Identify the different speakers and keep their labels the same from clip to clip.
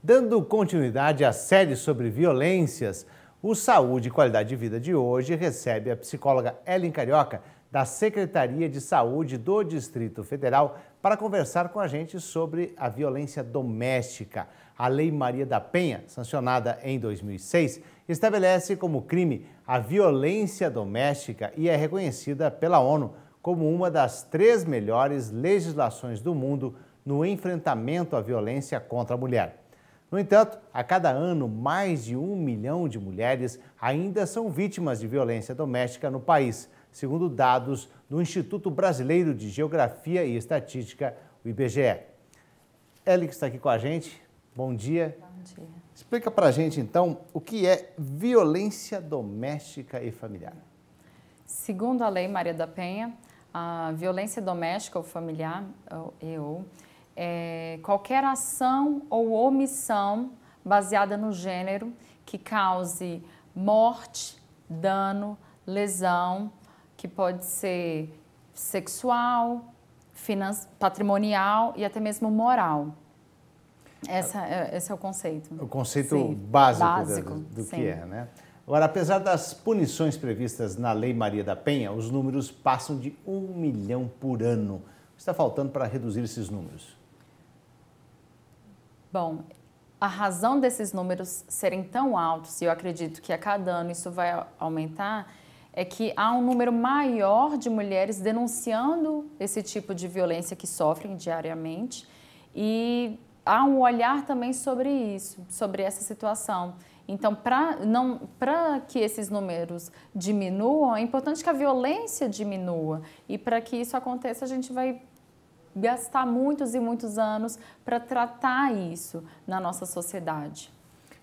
Speaker 1: Dando continuidade à série sobre violências, o Saúde e Qualidade de Vida de hoje recebe a psicóloga Ellen Carioca, da Secretaria de Saúde do Distrito Federal, para conversar com a gente sobre a violência doméstica. A Lei Maria da Penha, sancionada em 2006, estabelece como crime a violência doméstica e é reconhecida pela ONU como uma das 3 melhores legislações do mundo no enfrentamento à violência contra a mulher. No entanto, a cada ano, mais de 1 milhão de mulheres ainda são vítimas de violência doméstica no país, segundo dados do Instituto Brasileiro de Geografia e Estatística, o IBGE. Ellen, que está aqui com a gente, bom dia.
Speaker 2: Bom dia.
Speaker 1: Explica para a gente, então, o que é violência doméstica e familiar.
Speaker 2: Segundo a Lei Maria da Penha, a violência doméstica ou familiar, é qualquer ação ou omissão baseada no gênero que cause morte, dano, lesão, que pode ser sexual, patrimonial e até mesmo moral. Esse é o conceito.
Speaker 1: O conceito
Speaker 2: Sim.
Speaker 1: básico do
Speaker 2: sim.
Speaker 1: que é, né? Agora, apesar das punições previstas na Lei Maria da Penha, os números passam de 1 milhão por ano. O que está faltando para reduzir esses números?
Speaker 2: Bom, a razão desses números serem tão altos, e eu acredito que a cada ano isso vai aumentar, é que há um número maior de mulheres denunciando esse tipo de violência que sofrem diariamente e há um olhar também sobre isso, sobre essa situação. Então, para que esses números diminuam, é importante que a violência diminua e para que isso aconteça a gente vai gastar muitos e muitos anos para tratar isso na nossa sociedade.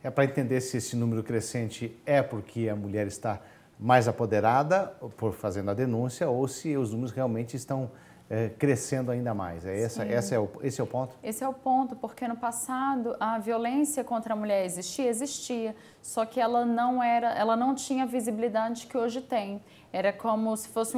Speaker 1: É para entender se esse número crescente é porque a mulher está mais apoderada por fazendo a denúncia ou se os números realmente estão crescendo ainda mais. Esse é o ponto?
Speaker 2: Esse é o ponto, porque no passado a violência contra a mulher existia, só que ela não tinha a visibilidade que hoje tem. Era como se fosse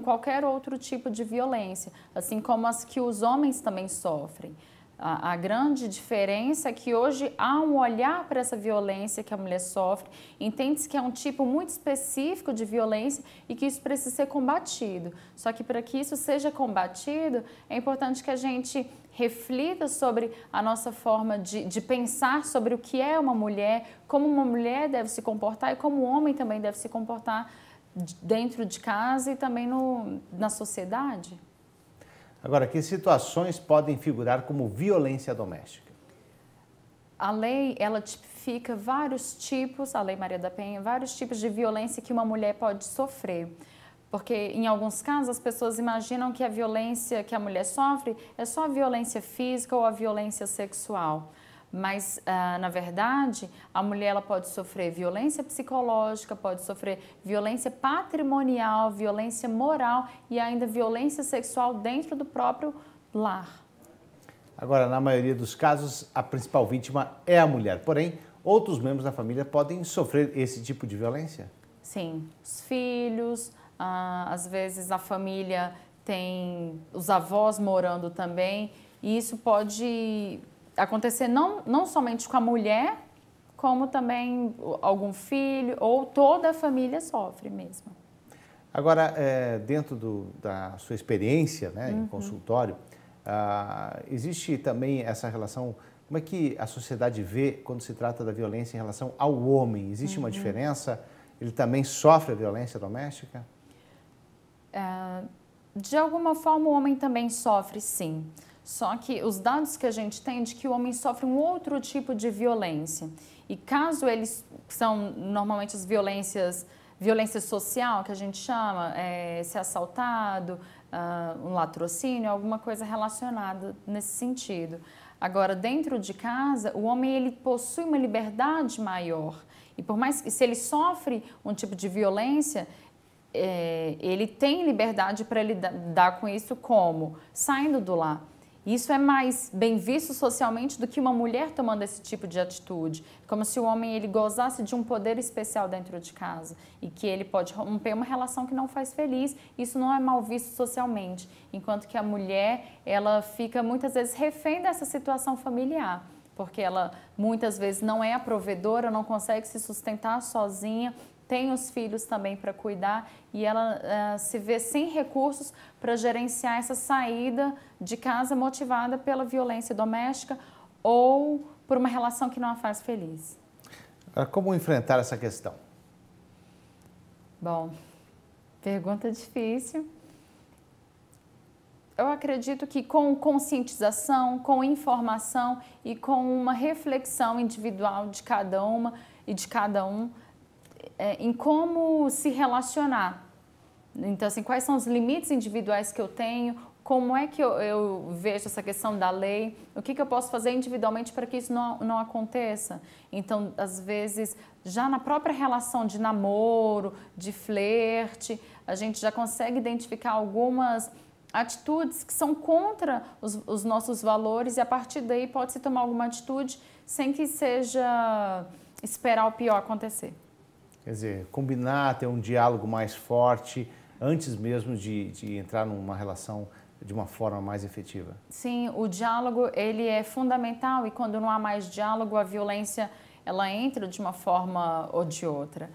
Speaker 2: qualquer outro tipo de violência, assim como as que os homens também sofrem. A grande diferença é que hoje há um olhar para essa violência que a mulher sofre, entende-se que é um tipo muito específico de violência e que isso precisa ser combatido. Só que para que isso seja combatido, é importante que a gente reflita sobre a nossa forma de pensar sobre o que é uma mulher, como uma mulher deve se comportar e como o homem também deve se comportar dentro de casa e também na sociedade.
Speaker 1: Agora, que situações podem figurar como violência doméstica?
Speaker 2: A lei, ela tipifica vários tipos, a Lei Maria da Penha, vários tipos de violência que uma mulher pode sofrer. Porque, em alguns casos, as pessoas imaginam que a violência que a mulher sofre é só a violência física ou a violência sexual. Mas, na verdade, a mulher ela pode sofrer violência psicológica, pode sofrer violência patrimonial, violência moral e ainda violência sexual dentro do próprio lar.
Speaker 1: Agora, na maioria dos casos, a principal vítima é a mulher. Porém, outros membros da família podem sofrer esse tipo de violência?
Speaker 2: Sim, os filhos, às vezes a família tem os avós morando também e isso pode acontecer não somente com a mulher, como também algum filho ou toda a família sofre mesmo.
Speaker 1: Agora, dentro da sua experiência, né, em consultório, existe também essa relação, como é que a sociedade vê quando se trata da violência em relação ao homem? Existe uma diferença? Ele também sofre a violência doméstica?
Speaker 2: De alguma forma o homem também sofre, sim. Só que os dados que a gente tem de que o homem sofre um outro tipo de violência. E caso eles são normalmente as violência social, que a gente chama, ser assaltado, um latrocínio, alguma coisa relacionada nesse sentido. Agora, dentro de casa, o homem ele possui uma liberdade maior. E por mais que se ele sofre um tipo de violência, ele tem liberdade para lidar com isso como? Saindo do lar. Isso é mais bem visto socialmente do que uma mulher tomando esse tipo de atitude. Como se o homem ele gozasse de um poder especial dentro de casa e que ele pode romper uma relação que não faz feliz. Isso não é mal visto socialmente. Enquanto que a mulher, ela fica muitas vezes refém dessa situação familiar. porque ela muitas vezes não é a provedora, não consegue se sustentar sozinha, tem os filhos também para cuidar e ela se vê sem recursos para gerenciar essa saída de casa motivada pela violência doméstica ou por uma relação que não a faz feliz.
Speaker 1: Como enfrentar essa questão?
Speaker 2: Bom, pergunta difícil. Eu acredito que com conscientização, com informação e com uma reflexão individual de cada uma e de cada um em como se relacionar. Então, assim, quais são os limites individuais que eu tenho, como é que eu vejo essa questão da lei, o que eu posso fazer individualmente para que isso não aconteça. Então, às vezes, já na própria relação de namoro, de flerte, a gente já consegue identificar algumas atitudes que são contra os nossos valores e a partir daí pode-se tomar alguma atitude sem que seja esperar o pior acontecer.
Speaker 1: Quer dizer, combinar, ter um diálogo mais forte antes mesmo de entrar numa relação de uma forma mais efetiva.
Speaker 2: Sim, o diálogo ele é fundamental e quando não há mais diálogo, a violência ela entra de uma forma ou de outra.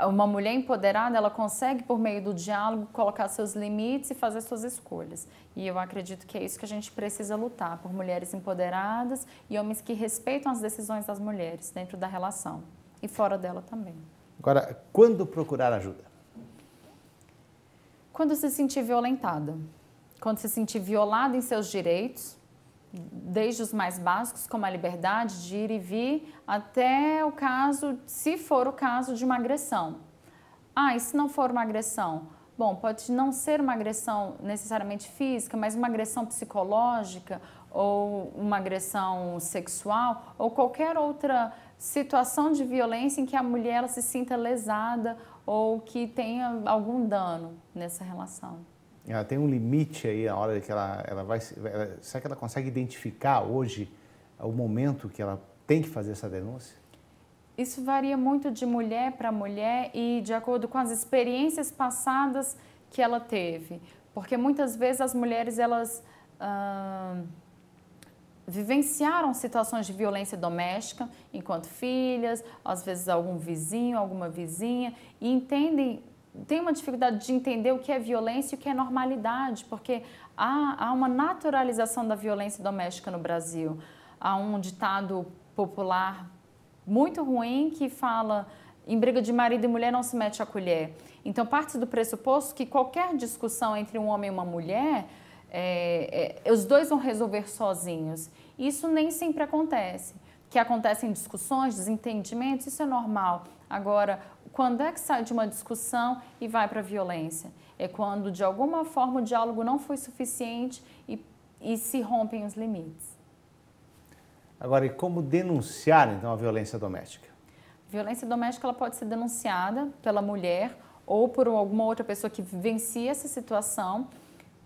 Speaker 2: Uma mulher empoderada, ela consegue, por meio do diálogo, colocar seus limites e fazer suas escolhas. E eu acredito que é isso que a gente precisa lutar, por mulheres empoderadas e homens que respeitam as decisões das mulheres dentro da relação e fora dela também.
Speaker 1: Agora, quando procurar ajuda?
Speaker 2: Quando se sentir violentada, quando se sentir violada em seus direitos, desde os mais básicos, como a liberdade de ir e vir, até o caso, se for o caso de uma agressão. E se não for uma agressão? Bom, pode não ser uma agressão necessariamente física, mas uma agressão psicológica ou uma agressão sexual ou qualquer outra situação de violência em que a mulher ela se sinta lesada ou que tenha algum dano nessa relação.
Speaker 1: Ela tem um limite aí na hora que ela vai... Será que ela consegue identificar hoje o momento que ela tem que fazer essa denúncia?
Speaker 2: Isso varia muito de mulher para mulher e de acordo com as experiências passadas que ela teve. Porque muitas vezes as mulheres, elas vivenciaram situações de violência doméstica enquanto filhas, às vezes algum vizinho, alguma vizinha, e tem uma dificuldade de entender o que é violência e o que é normalidade, porque há uma naturalização da violência doméstica no Brasil. Há um ditado popular muito ruim que fala: em briga de marido e mulher não se mete a colher. Então, parte do pressuposto que qualquer discussão entre um homem e uma mulher, os dois vão resolver sozinhos. Isso nem sempre acontece. Que acontecem discussões, desentendimentos, isso é normal. Agora, quando é que sai de uma discussão e vai para a violência? É quando, de alguma forma, o diálogo não foi suficiente e se rompem os limites.
Speaker 1: Agora, e como denunciar, então, a violência doméstica?
Speaker 2: A violência doméstica ela pode ser denunciada pela mulher ou por alguma outra pessoa que vivencia essa situação.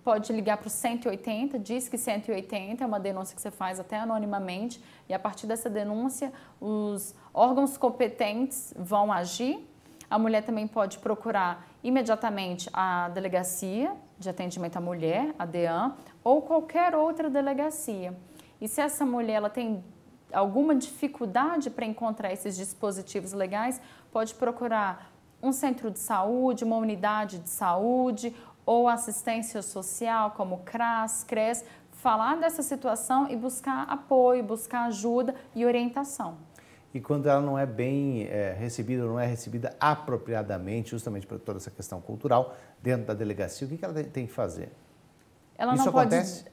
Speaker 2: Pode ligar para o 180, diz que 180 é uma denúncia que você faz até anonimamente e a partir dessa denúncia os órgãos competentes vão agir. A mulher também pode procurar imediatamente a Delegacia de Atendimento à Mulher, a DEAM, ou qualquer outra delegacia. E se essa mulher ela tem alguma dificuldade para encontrar esses dispositivos legais, pode procurar um centro de saúde, uma unidade de saúde ou assistência social, como CRAS, CRES, falar dessa situação e buscar apoio, buscar ajuda e orientação.
Speaker 1: E quando ela não é bem recebida, não é recebida apropriadamente, justamente por toda essa questão cultural, dentro da delegacia, o que ela tem que fazer?
Speaker 2: Isso acontece?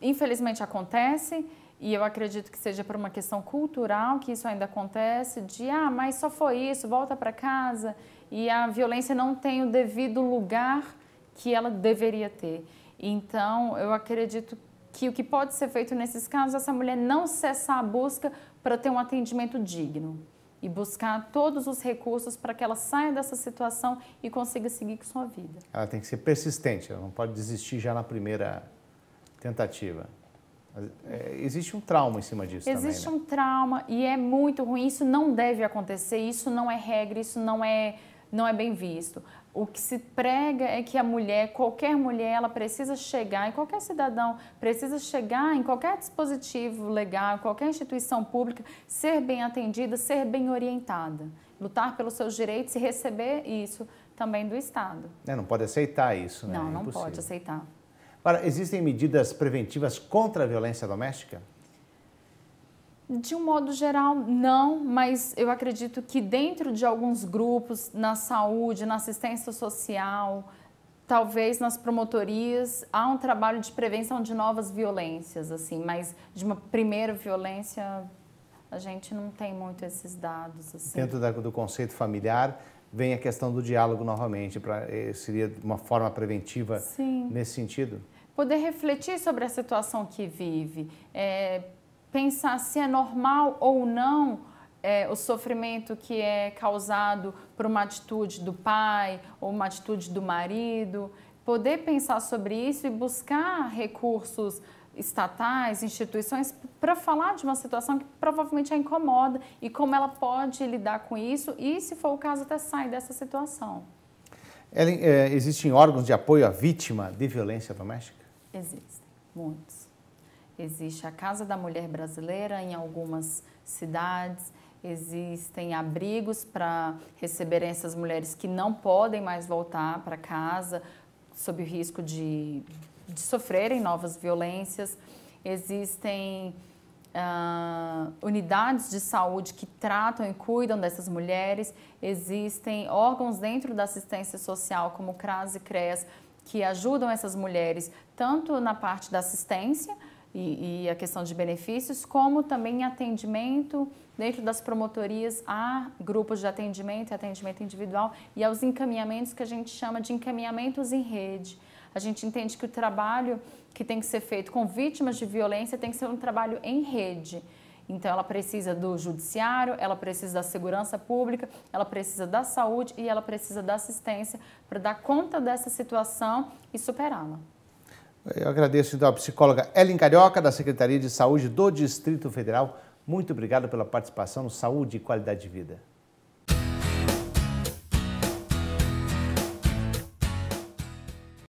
Speaker 2: Infelizmente acontece, e eu acredito que seja por uma questão cultural que isso ainda acontece, de mas só foi isso, volta para casa, e a violência não tem o devido lugar que ela deveria ter. Então, eu acredito que o que pode ser feito nesses casos é essa mulher não cessar a busca para ter um atendimento digno e buscar todos os recursos para que ela saia dessa situação e consiga seguir com sua vida.
Speaker 1: Ela tem que ser persistente, ela não pode desistir já na primeira tentativa. Existe um trauma em cima disso também, né?
Speaker 2: Existe um trauma e é muito ruim, isso não deve acontecer, isso não é regra, isso não é não é bem visto. O que se prega é que a mulher, qualquer mulher, ela precisa chegar, e qualquer cidadão precisa chegar em qualquer dispositivo legal, qualquer instituição pública, ser bem atendida, ser bem orientada, lutar pelos seus direitos e receber isso também do Estado.
Speaker 1: Não pode aceitar isso, né?
Speaker 2: Não, não pode aceitar.
Speaker 1: Agora, existem medidas preventivas contra a violência doméstica?
Speaker 2: De um modo geral, não, mas eu acredito que dentro de alguns grupos, na saúde, na assistência social, talvez nas promotorias, há um trabalho de prevenção de novas violências, assim, mas de uma primeira violência, a gente não tem muito esses dados. Assim.
Speaker 1: Dentro do conceito familiar, vem a questão do diálogo novamente, seria uma forma preventiva. Sim. Nesse sentido?
Speaker 2: Poder refletir sobre a situação que vive, pensar se é normal ou não o sofrimento que é causado por uma atitude do pai ou uma atitude do marido, poder pensar sobre isso e buscar recursos estatais, instituições, para falar de uma situação que provavelmente a incomoda e como ela pode lidar com isso e, se for o caso, até sair dessa situação.
Speaker 1: Ellen, existem órgãos de apoio à vítima de violência doméstica?
Speaker 2: Existem, muitos. Existe a Casa da Mulher Brasileira em algumas cidades, existem abrigos para receberem essas mulheres que não podem mais voltar para casa sob o risco de sofrerem novas violências. Existem unidades de saúde que tratam e cuidam dessas mulheres, existem órgãos dentro da assistência social como o CRAS e CREAS que ajudam essas mulheres tanto na parte da assistência e a questão de benefícios, como também em atendimento dentro das promotorias a grupos de atendimento e atendimento individual e aos encaminhamentos que a gente chama de encaminhamentos em rede. A gente entende que o trabalho que tem que ser feito com vítimas de violência tem que ser um trabalho em rede. Então, ela precisa do judiciário, ela precisa da segurança pública, ela precisa da saúde e ela precisa da assistência para dar conta dessa situação e superá-la.
Speaker 1: Eu agradeço então a psicóloga Ellen Carioca, da Secretaria de Saúde do Distrito Federal. Muito obrigado pela participação no Saúde e Qualidade de Vida.